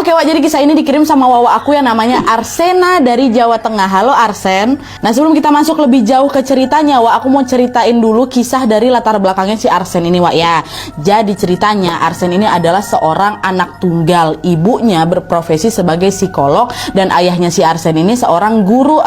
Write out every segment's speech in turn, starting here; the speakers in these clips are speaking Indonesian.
Oke Wak, jadi kisah ini dikirim sama wawa aku yang namanya Arsena dari Jawa Tengah. Halo Arsen. Nah sebelum kita masuk lebih jauh ke ceritanya Wak, aku mau ceritain dulu kisah dari latar belakangnya si Arsen ini Wak ya. Jadi ceritanya Arsen ini adalah seorang anak tunggal. Ibunya berprofesi sebagai psikolog dan ayahnya si Arsen ini seorang guru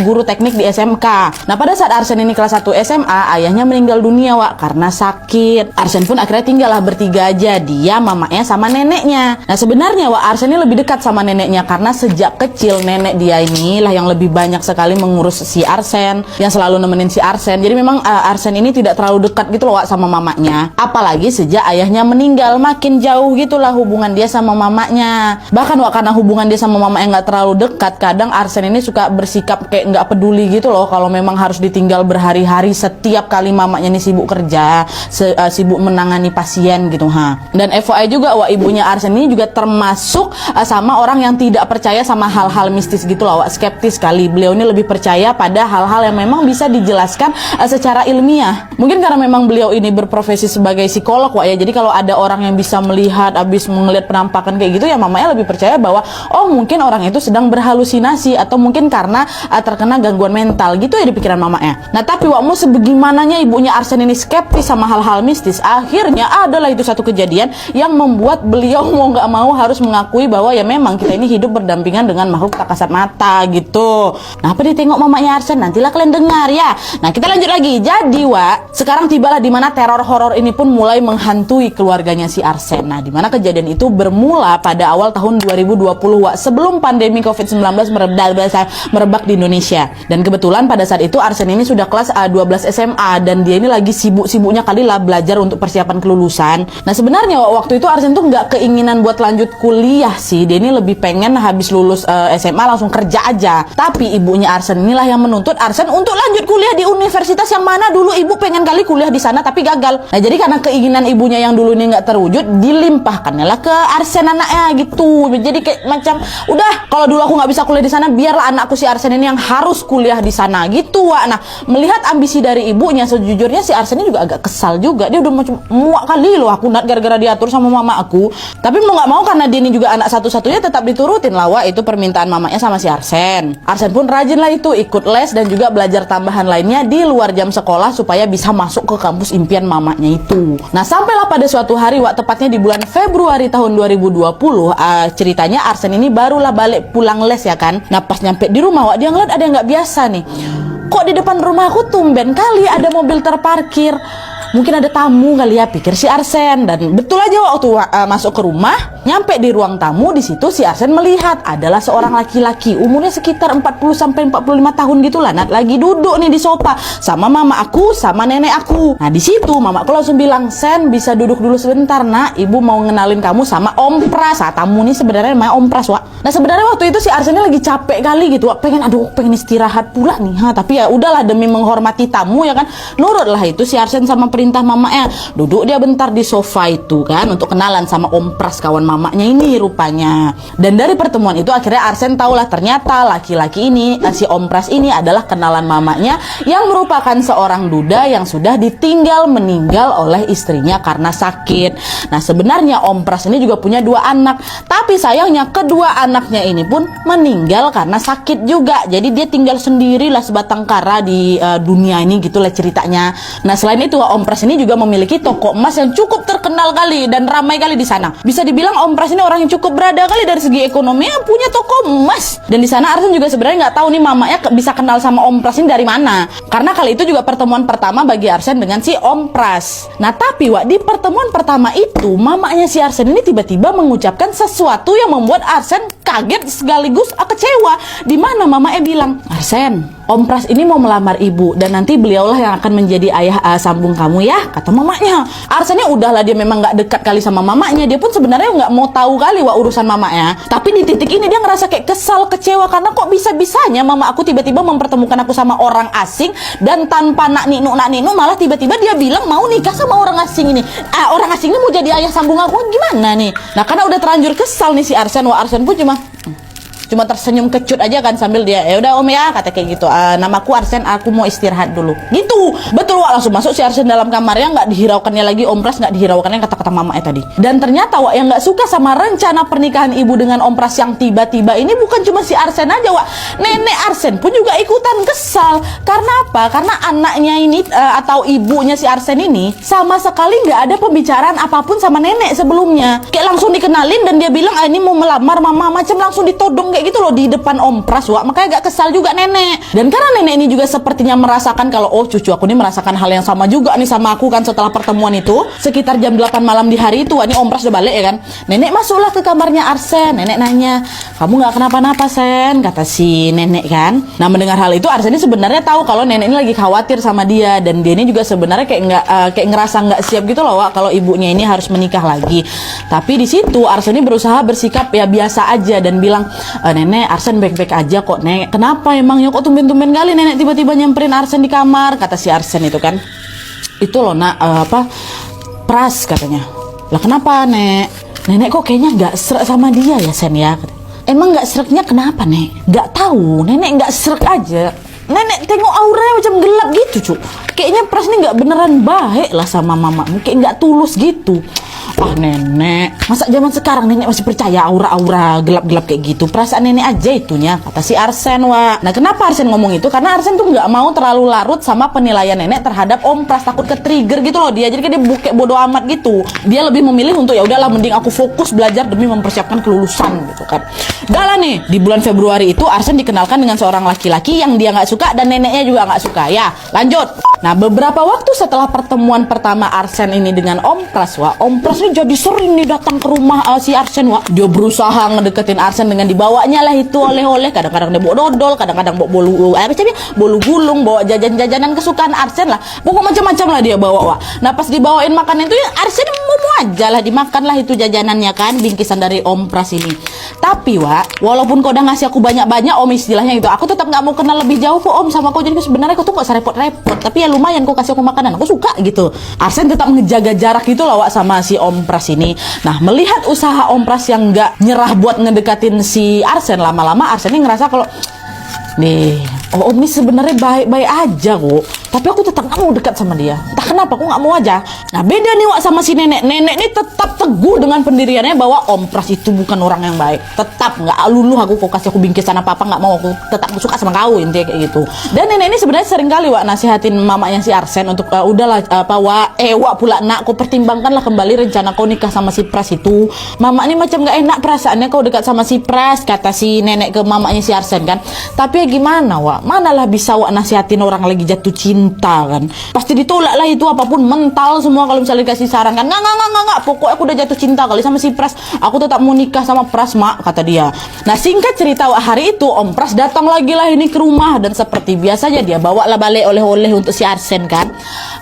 guru teknik di SMK. Nah pada saat Arsen ini kelas 1 SMA, ayahnya meninggal dunia Wak karena sakit. Arsen pun akhirnya tinggallah bertiga aja, dia, mamanya sama neneknya. Nah sebenarnya Wak, Arsen ini lebih dekat sama neneknya karena sejak kecil nenek dia inilah yang lebih banyak sekali mengurus si Arsen, yang selalu nemenin si Arsen. Jadi memang Arsen ini tidak terlalu dekat gitu loh Wak sama mamanya. Apalagi sejak ayahnya meninggal, makin jauh gitulah hubungan dia sama mamanya. Bahkan Wak, karena hubungan dia sama mamanya nggak terlalu dekat, kadang Arsen ini suka bersikap kayak nggak peduli gitu loh kalau memang harus ditinggal berhari-hari setiap kali mamanya ini sibuk kerja, sibuk menangani pasien gitu Dan FYI juga Wak, ibunya Arsen ini juga termasuk sama orang yang tidak percaya sama hal-hal mistis gitu loh Wak, skeptis sekali. Beliau ini lebih percaya pada hal-hal yang memang bisa dijelaskan secara ilmiah. Mungkin karena memang beliau ini berprofesi sebagai psikolog Wak ya, jadi kalau ada orang yang bisa melihat habis melihat penampakan kayak gitu ya, mamanya lebih percaya bahwa oh mungkin orang itu sedang berhalusinasi atau mungkin karena terkena gangguan mental gitu ya di pikiran mamanya. Nah tapi Wak, mau sebegimananya ibunya Arsen ini skeptis sama hal-hal mistis, akhirnya adalah itu satu kejadian yang membuat beliau mau nggak mau harus mengakui bahwa ya memang kita ini hidup berdampingan dengan makhluk tak kasat mata gitu. Nah apa ditengok mamanya Arsen, nantilah kalian dengar ya. Nah kita lanjut lagi. Jadi Wak, sekarang tibalah dimana teror horor ini pun mulai menghantui keluarganya si Arsen. Nah dimana kejadian itu bermula pada awal tahun 2020 Wak, sebelum pandemi COVID-19 merebak di Indonesia. Dan kebetulan pada saat itu Arsen ini sudah kelas 12 SMA dan dia ini lagi sibuk-sibuknya kali lah belajar untuk persiapan kelulusan. Nah sebenarnya waktu itu Arsen tuh nggak keinginan buat lanjut kuliah sih, dia ini lebih pengen habis lulus SMA langsung kerja aja. Tapi ibunya Arsen inilah yang menuntut Arsen untuk lanjut kuliah di universitas yang mana dulu ibu pengen kali kuliah di sana tapi gagal. Nah jadi karena keinginan ibunya yang dulu ini nggak terwujud, dilimpahkannya lah ke Arsen anaknya gitu. Jadi kayak macam udah kalau dulu aku nggak bisa kuliah di sana, biarlah anakku si Arsen ini yang harus kuliah di sana gitu Wak. Nah melihat ambisi dari ibunya, sejujurnya si Arsen ini juga agak kesal juga. Dia udah macam muak kali loh aku gara-gara diatur sama mama aku. Tapi mau nggak mau karena dia ini juga anak satu-satunya tetap diturutin lah Wak, itu permintaan mamanya sama si Arsen. Arsen pun rajin lah itu ikut les dan juga belajar tambahan lainnya di luar jam sekolah supaya bisa masuk ke kampus impian mamanya itu. Nah sampailah pada suatu hari Wak, tepatnya di bulan Februari tahun 2020, ceritanya Arsen ini barulah balik pulang les ya kan. Nah pas nyampe di rumah Wak, dia ngeliat ada yang nggak biasa nih. Kok di depan rumah aku tumben kali ada mobil terparkir. Mungkin ada tamu kali ya, pikir si Arsen. Dan betul aja waktu masuk ke rumah, nyampe di ruang tamu, di situ si Arsen melihat adalah seorang laki-laki umurnya sekitar 40 sampai 45 tahun gitulah. Nah, lagi duduk nih di sofa sama mama aku sama nenek aku. Nah, di situ mama aku langsung bilang, "Sen, bisa duduk dulu sebentar, Nak. Ibu mau ngenalin kamu sama Om Pras." Nah, tamu nih sebenarnya namanya Om Pras, Wak. Nah, sebenarnya waktu itu si Arsen lagi capek kali gitu, Wak. Pengen istirahat pula nih. Tapi ya udahlah demi menghormati tamu ya kan. Nurutlah itu si Arsen sama perintah mamanya. Duduk dia bentar di sofa itu kan untuk kenalan sama Om Pras, kawan mamanya ini rupanya. Dan dari pertemuan itu akhirnya Arsen tahulah ternyata laki-laki ini, si Om Pras ini adalah kenalan mamanya yang merupakan seorang duda yang sudah ditinggal meninggal oleh istrinya karena sakit. Nah sebenarnya Om Pras ini juga punya 2 anak, tapi sayangnya kedua anaknya ini pun meninggal karena sakit juga. Jadi dia tinggal sendirilah sebatang kara di dunia ini gitulah ceritanya. Nah selain itu Om Pras ini juga memiliki toko emas yang cukup terkenal kali dan ramai kali di sana. Bisa dibilang Om Pras ini orang yang cukup berada kali dari segi ekonomi, punya toko emas. Dan di sana Arsen juga sebenarnya nggak tahu nih mamanya bisa kenal sama Om Pras ini dari mana. Karena kali itu juga pertemuan pertama bagi Arsen dengan si Om Pras. Nah tapi Wak, di pertemuan pertama itu mamanya si Arsen ini tiba-tiba mengucapkan sesuatu yang membuat Arsen kaget sekaligus kecewa. Di mana mamanya bilang, "Arsen, Om Pras ini mau melamar ibu dan nanti beliaulah yang akan menjadi ayah sambung kamu ya," kata mamanya. Arsennya udahlah dia memang nggak dekat kali sama mamanya, dia pun sebenarnya nggak mau tahu kali Wak urusan mamanya. Tapi di titik ini dia ngerasa kayak kesal, kecewa karena kok bisa-bisanya mama aku tiba-tiba mempertemukan aku sama orang asing dan tanpa nak ninu malah tiba-tiba dia bilang mau nikah sama orang asing ini. Orang asing ini mau jadi ayah sambung aku, gimana nih? Nah karena udah terlanjur kesal nih si Arsen, Wak, Arsen pun cuma cuma tersenyum kecut aja kan sambil dia, ya udah om ya, kata kayak gitu. Namaku Arsen, aku mau istirahat dulu. Gitu. Betul Wak, langsung masuk si Arsen dalam kamarnya, nggak dihiraukannya lagi Om Pras, nggak dihiraukannya kata-kata mamanya tadi. Dan ternyata Wak, yang nggak suka sama rencana pernikahan ibu dengan Om Pras yang tiba-tiba ini bukan cuma si Arsen aja Wak. Nenek Arsen pun juga ikutan kesal. Karena apa? Karena anaknya ini atau ibunya si Arsen ini sama sekali nggak ada pembicaraan apapun sama nenek sebelumnya. Kayak langsung dikenalin dan dia bilang ini mau melamar mama, macam langsung ditodong kayak gitu loh di depan Om Pras Wak. Makanya agak kesal juga nenek. Dan karena nenek ini juga sepertinya merasakan kalau oh cucu aku ini merasakan hal yang sama juga nih sama aku kan setelah pertemuan itu sekitar jam 8 malam di hari itu. Ini Om Pras udah balik ya kan. Nenek masuklah ke kamarnya Arsen. Nenek nanya, kamu nggak kenapa-napa Sen? Kata si nenek kan. Nah mendengar hal itu Arsen ini sebenarnya tahu kalau nenek ini lagi khawatir sama dia, dan dia ini juga sebenarnya kayak ngerasa nggak siap gitu loh Wak kalau ibunya ini harus menikah lagi. Tapi di situ Arsen ini berusaha bersikap ya biasa aja dan bilang, nenek Arsen baik-baik aja kok nek. Kenapa emangnya kok tumben-tumben kali nenek tiba-tiba nyamperin Arsen di kamar? Kata si Arsen itu kan. Itu loh nak Pras katanya. Lah kenapa nek? Nenek kok kayaknya nggak srek sama dia ya Sen ya? Emang nggak sreknya kenapa nek? Nggak tahu. Nenek nggak srek aja. Nenek tengok auranya macam gelap gitu cu. Kayaknya Pras ini nggak beneran baik lah sama mamamu. Kayak nggak tulus gitu. Ah nenek, masa zaman sekarang nenek masih percaya aura-aura gelap-gelap kayak gitu? Perasaan nenek aja itunya, kata si Arsen Wak. Nah kenapa Arsen ngomong itu? Karena Arsen tuh nggak mau terlalu larut sama penilaian nenek terhadap Om Pras, takut ke trigger gitu loh dia. Jadi kan dia kayak bodoh amat gitu. Dia lebih memilih untuk ya udahlah mending aku fokus belajar demi mempersiapkan kelulusan gitu kan. Udah lah nih, di bulan Februari itu Arsen dikenalkan dengan seorang laki-laki yang dia nggak suka dan neneknya juga nggak suka. Ya lanjut. Nah beberapa waktu setelah pertemuan pertama Arsen ini dengan Om Pras Wak, Om Pras ini jadi sering nih datang ke rumah si Arsen Wak. Dia berusaha ngedeketin Arsen dengan dibawanya lah itu oleh-oleh. Kadang-kadang dia bawa dodol, kadang-kadang bawa bolu gulung, bawa jajan-jajanan kesukaan Arsen lah. Pokok macam-macam lah dia bawa Wak. Nah pas dibawain makanan itu Arsen mau aja lah dimakan lah itu jajanannya kan, bingkisan dari Om Pras ini. Tapi Wak, walaupun kau udah ngasih aku banyak-banyak Om istilahnya gitu, aku tetap nggak mau kenal lebih jauh kok Om sama kau. Jadi sebenarnya kau tuh gak usah repot-repot. Tapi ya lumayan kau kasih aku makanan, aku suka gitu. Arsen tetap ngejaga jarak gitu lah Wak sama si Om Pras ini. Nah melihat usaha Om Pras yang nggak nyerah buat ngedekatin si Arsen, lama-lama Arsen ini ngerasa kalau nih Om ini sebenarnya baik-baik aja kok, tapi aku tetap nggak mau dekat sama dia. Entah kenapa aku nggak mau aja. Nah beda nih Wak sama si nenek. Nenek ini tetap teguh dengan pendiriannya bahwa Om Pras itu bukan orang yang baik. Tetap nggak luluh aku kau kasih aku bingkisan apa nggak mau, aku tetap suka sama kau intinya kayak gitu. Dan nenek ini sebenarnya sering kali Wak nasihatin mamanya si Arsen untuk udahlah Wak pula nak, kau pertimbangkanlah kembali rencana kau nikah sama si Pras itu. Mama ini macam nggak enak perasaannya kau dekat sama si Pras, kata si nenek ke mamanya si Arsen kan. Tapi ya gimana Wak? Manalah bisa Wak nasihatin orang lagi jatuh cinta kan. Pasti ditolak lah itu apapun, mental semua kalau misalnya dikasih saran kan. Nggak, pokoknya aku udah jatuh cinta kali sama si Pras. Aku tetap mau nikah sama Pras mak, kata dia. Nah singkat cerita Wak, hari itu Om Pras datang lagi lah ini ke rumah. Dan seperti biasanya dia bawa lah balik oleh-oleh untuk si Arsen kan.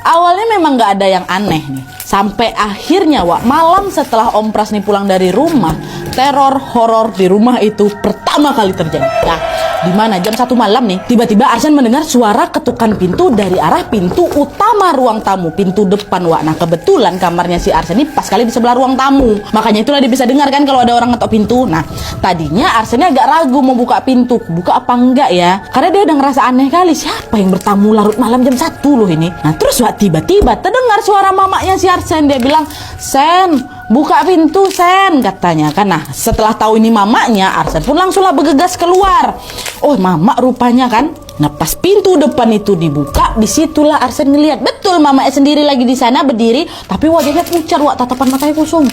Awalnya memang nggak ada yang aneh nih. Sampai akhirnya Wak, malam setelah Om Pras nih pulang dari rumah, teror horor di rumah itu pertama kali terjadi. Nah, di mana jam 1 malam nih, tiba-tiba Arsen mendengar suara ketukan pintu dari arah pintu utama ruang tamu, pintu depan Wak. Nah, kebetulan kamarnya si Arsen ini pas kali di sebelah ruang tamu. Makanya itulah dia bisa dengar kan kalau ada orang ngetok pintu. Nah, tadinya Arsen agak ragu mau buka pintu, buka apa enggak ya? Karena dia udah ngerasa aneh kali, siapa yang bertamu larut malam jam 1 loh ini. Nah, terus Wak tiba-tiba terdengar suara mamanya si Arsen. Dia bilang, "Sen, buka pintu Sen," katanya kan. Nah setelah tahu ini mamanya, Arsen pun langsunglah bergegas keluar. Oh mama rupanya kan. Nah pas pintu depan itu dibuka, disitulah Arsen ngeliat betul mamanya sendiri lagi di sana berdiri, tapi wajahnya pucat Wak, tatapan matanya kosong.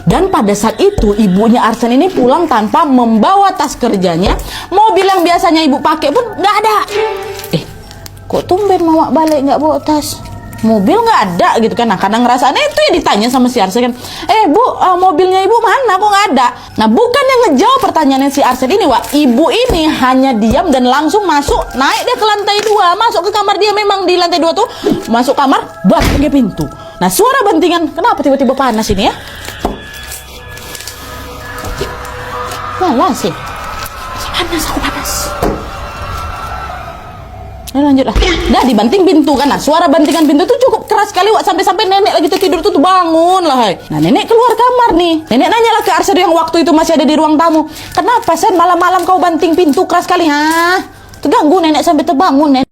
Dan pada saat itu ibunya Arsen ini pulang tanpa membawa tas kerjanya. Mobil yang biasanya ibu pakai pun nggak ada. Kok tumben mama balik nggak bawa tas? Mobil nggak ada gitu kan. Nah kadang ngerasaannya itu ya ditanya sama si Arsen kan, bu mobilnya ibu mana kok nggak ada. Nah bukan yang ngejawab pertanyaannya si Arsen ini Wak, ibu ini hanya diam dan langsung masuk, naik dia ke lantai 2, masuk ke kamar dia. Memang di lantai 2 tuh masuk kamar, pakai pintu. Nah suara bantingan, kenapa tiba-tiba panas ini ya? Malah sih panas, aku panas. Lanjut lah. Dah dibanting pintu kan. Nah, suara bantingan pintu tuh cukup keras sekali, Wak, sampai nenek lagi tertidur tuh bangun lah. Hai. Nah, nenek keluar kamar nih. Nenek nanya lah ke Arsen yang waktu itu masih ada di ruang tamu. Kenapa Sen malam-malam kau banting pintu keras sekali? Hah? Terganggu nenek sampai terbangun, nenek.